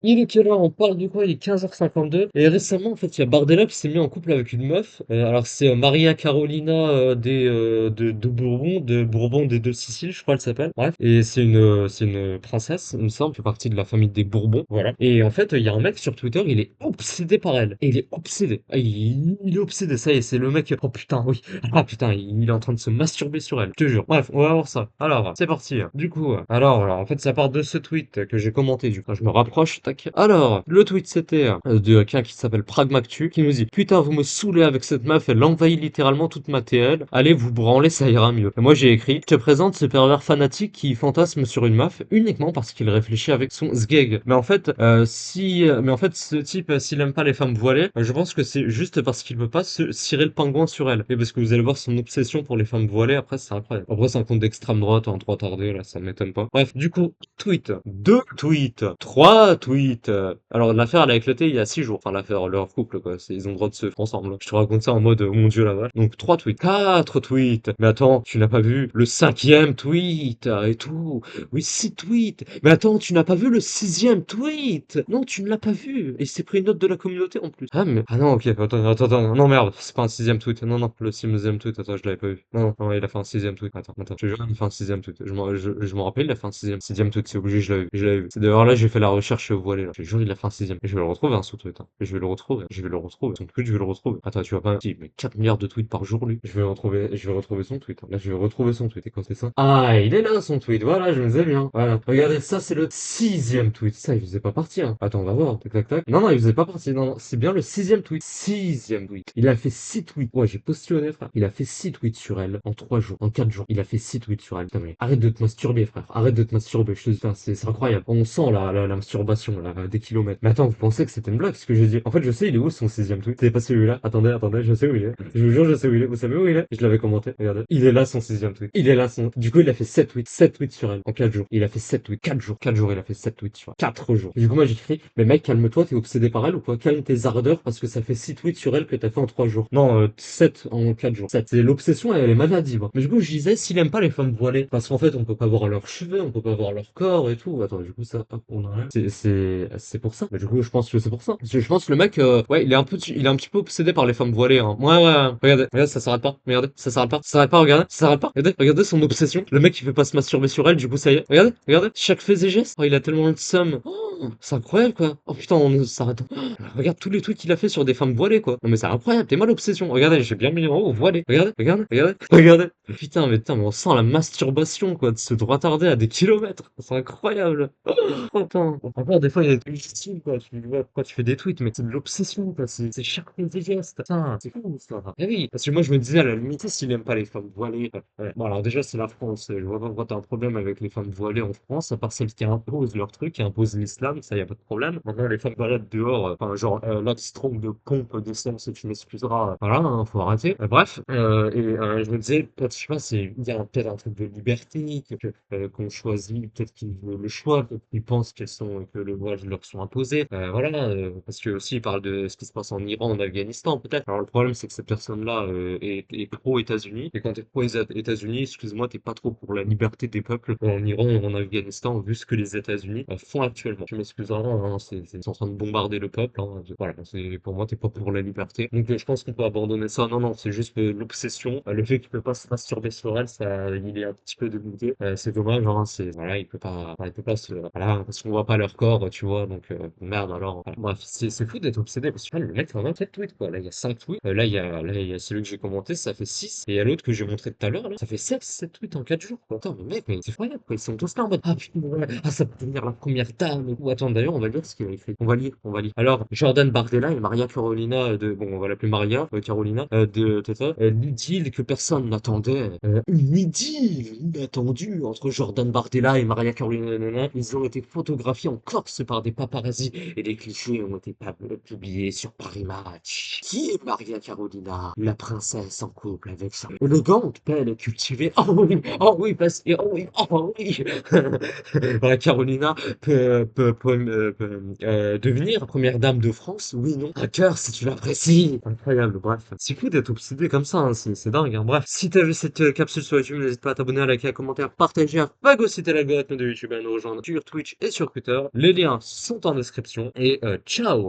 Il est quelle heure? On parle de quoi? Il est 15h52. Et récemment, en fait, il y a Bardella qui s'est mis en couple avec une meuf. Alors, c'est Maria Carolina de Bourbon, de Bourbon des deux Siciles, je crois, elle s'appelle. Bref. Et c'est une princesse, il me semble, fait partie de la famille des Bourbons. Voilà. Et en fait, il y a un mec sur Twitter, il est obsédé par elle. Et il est obsédé. Ah, il est obsédé, ça y est, c'est le mec. Oh putain, oui. Ah putain, il est en train de se masturber sur elle. Je te jure. Bref, on va voir ça. Alors, c'est parti. Du coup, alors, en fait, ça part de ce tweet que j'ai commenté. Du coup, je me rapproche. Tac. Alors, le tweet, c'était de quelqu'un qui s'appelle Pragmactu qui nous dit: Putain, vous me saoulez avec cette meuf, elle envahit littéralement toute ma TL. Allez vous branler, ça ira mieux. Et moi, j'ai écrit: Je te présente ce pervers fanatique qui fantasme sur une meuf uniquement parce qu'il réfléchit avec son sgeg. Mais en fait, mais en fait, ce type, s'il aime pas les femmes voilées, je pense que c'est juste parce qu'il veut pas se cirer le pingouin sur elle. Et parce que vous allez voir son obsession pour les femmes voilées, après, c'est incroyable. Après, c'est un compte d'extrême droite, en droit tardé, là, ça m'étonne pas. Bref, du coup, tweet, 2 tweets, 3 tweets. Alors, l'affaire, elle a éclaté il y a 6 jours. Enfin, l'affaire, leur couple, quoi. Ils ont le droit de se faire ensemble. Je te raconte ça en mode, oh mon dieu, la vache. Donc, 3 tweets, 4 tweets. Mais attends, tu n'as pas vu le cinquième tweet et tout. Oui, 6 tweets. Mais attends, tu n'as pas vu le sixième tweet. Non, tu ne l'as pas vu. Et c'est pris une note de la communauté en plus. Ah, mais... Ah non, ok, attends. Non, merde, c'est pas un sixième tweet. Non, le sixième tweet, attends, je l'avais pas vu. Non, il a fait un sixième tweet. Attends, je te jure, il a fait un sixième tweet. Je m'en rappelle, il a fait un sixième tweet, c'est obligé, je l'avais vu. C'est d'ailleurs là, j'ai fait la recherche voilée, là. Je te jure, il a fait un sixième. Et je vais le retrouver, hein, ce tweet, hein. Et je vais le retrouver. Son tweet, je vais le retrouver. Attends, tu vas pas, si, mais 4 milliards de tweets par jour, lui. Je vais retrouver son tweet, hein. Là, je vais retrouver son tweet. Et quand c'est ça? Ah, il est là, son tweet. Voilà, je me disais bien. Voilà. Regardez, ça, c'est le sixième tweet. Ça, il faisait pas partie, hein. Attends, on va voir. Tac. Non, il faisait pas partie. Non, c'est bien le sixième tweet. Sixième tweet. Il a fait 6 tweets. Ouais, j'ai postillonné, frère. Il a fait 6 tweets sur elle en 3 jours, en 4 jours. Il a fait 6 tweets sur elle. Putain, mais arrête de te masturber, frère. Arrête de te masturber. Je te dis, putain, c'est incroyable. On sent la masturbation, là, des kilomètres. Mais attends, vous pensez que c'était une blague, ce que j'ai dit? En fait, je sais, il est où son sixième tweet? C'est pas celui-là. Attendez, je sais où il est. Je vous jure, je sais où il est. Vous savez où il est? Je l'avais commenté. Regardez. Il est là, son sixième tweet. Il est là, son. Du coup, il a fait 7 tweets. 7 tweets sur elle en 4 jours. Il a fait 7 tweets. 4 jours. 4 jours, il a fait 7 tweets sur elle. 4 jours. Et du coup, moi, j'écris, mais mec, calme-toi, t'es obsédé par elle ou quoi? Calme tes ardeurs parce que ça fait 6 tweets sur elle que t'as fait en 3 jours. Non, 7 en 4 jours. 7. C'est l'obsession, elle est maladive, hein. Mais du coup, je disais, s'il aime pas les femmes voilées, parce qu'en fait, on peut pas voir leurs cheveux, on peut pas voir leur corps et tout. Attends, du coup, ça, hop, on a rien. C'est pour ça. Mais du coup, je pense que c'est pour ça. Parce que je pense que le mec, ouais, il est un petit peu obsédé par les femmes voilées, hein. Ouais. Regardez, ça s'arrête pas. Regardez, ça s'arrête pas, regardez, ça s'arrête pas. Regardez son obsession. Le mec, il veut pas se masturber sur elle, du coup, ça y est. Regardez, chaque fait et geste. Oh, il a tellement le seum. Oh, c'est incroyable, quoi. Oh putain, on ne s'arrête. Regarde tous les trucs qu'il a fait sur des femmes voilées, quoi. Non, mais c'est incroyable, t'es mal obsession. Regardez, j'ai bien mis en haut, voilé. Regardez. Putain, mais on sent la masturbation, quoi, de se droitarder à des kilomètres. C'est incroyable. Oh, putain. Encore, des fois, il y a des styles, quoi. Tu vois, pourquoi tu fais des tweets, mais c'est de l'obsession, quoi. C'est chaque fait des gestes. Putain, c'est fou, ça. Eh oui, parce que moi, je me disais, à la limite, s'il aime pas les femmes voilées. Ouais. Bon, alors déjà, c'est la France. Je vois pas pourquoi t'as un problème avec les femmes voilées en France, à part celles qui imposent leur truc, qui imposent l'islam, ça y a pas de problème. Maintenant, les femmes balades dehors, enfin, genre, l'Armstrong de pompe d'essence, tu m'excuseras. Voilà, hein, faut arrêter. Bref, je me disais, peut-être, je sais pas, il y a peut-être un truc de liberté, qu'on choisit, peut-être qu'ils veulent le choix, peut-être qu'ils pensent que le voile leur sont imposés. Voilà, parce que aussi, ils parlent de ce qui se passe en Iran, en Afghanistan, peut-être. Alors, le problème, c'est que cette personne-là, est pro-États-Unis. Et quand t'es pro-États-Unis, excuse-moi, t'es pas trop pour la liberté des peuples en Iran ou en Afghanistan, vu ce que les États-Unis font actuellement. Tu m'excuseras, hein, ils sont en train de bombarder le peuple, hein. Voilà, pour moi, t'es pas pour la liberté. Donc, je pense qu'on peut abandonner ça. Non, c'est juste l'obsession. Le fait qu'il peut pas se masturber sur elle, ça, il est un petit peu dégoûté. C'est dommage, hein, voilà, il peut pas voilà, parce qu'on voit pas leur corps, tu vois, donc, merde, alors, voilà. Bref, c'est fou d'être obsédé, parce que le mec, a 27 tweets, quoi. Là, il y a 5 tweets. Là, il y a celui que j'ai commenté, ça fait 6. Et il y a l'autre que j'ai montré tout à l'heure, là, ça fait 7 tweets en 4 jours, quoi. Attends, mais mec, mais c'est incroyable, quoi. Ils sont tous là en mode, ah putain, ouais, ah, ça peut devenir la première dame, et tout. Attends, d'ailleurs, on va lire ce qu'il a écrit. On va lire. Alors, Jordan Bardella et Maria Carolina bon, on va l'appeler Maria, Carolina, de Teta, l'idylle que personne n'attendait. Une idylle inattendue entre Jordan Bardella et Maria Carolina. Nanana. Ils ont été photographiés en Corse par des paparazzis et des clichés ont été publiés sur Paris Match. Qui est Maria Carolina? La princesse en couple avec sa élégante, belle et cultivée. Oh oui, parce que, oh oui. Maria Carolina peut devenir première dame de France, oui, non. Un cœur, si tu l'apprécies. Incroyable, bref. C'est fou d'être obsédé comme ça, hein, c'est dingue, hein. Bref, si t'as vu cette capsule sur YouTube, n'hésite pas à t'abonner, à liker, à commenter, à partager, à phagocyter l'algorithme de YouTube, à nous rejoindre sur Twitch et sur Twitter. Les liens liens sont en description et ciao!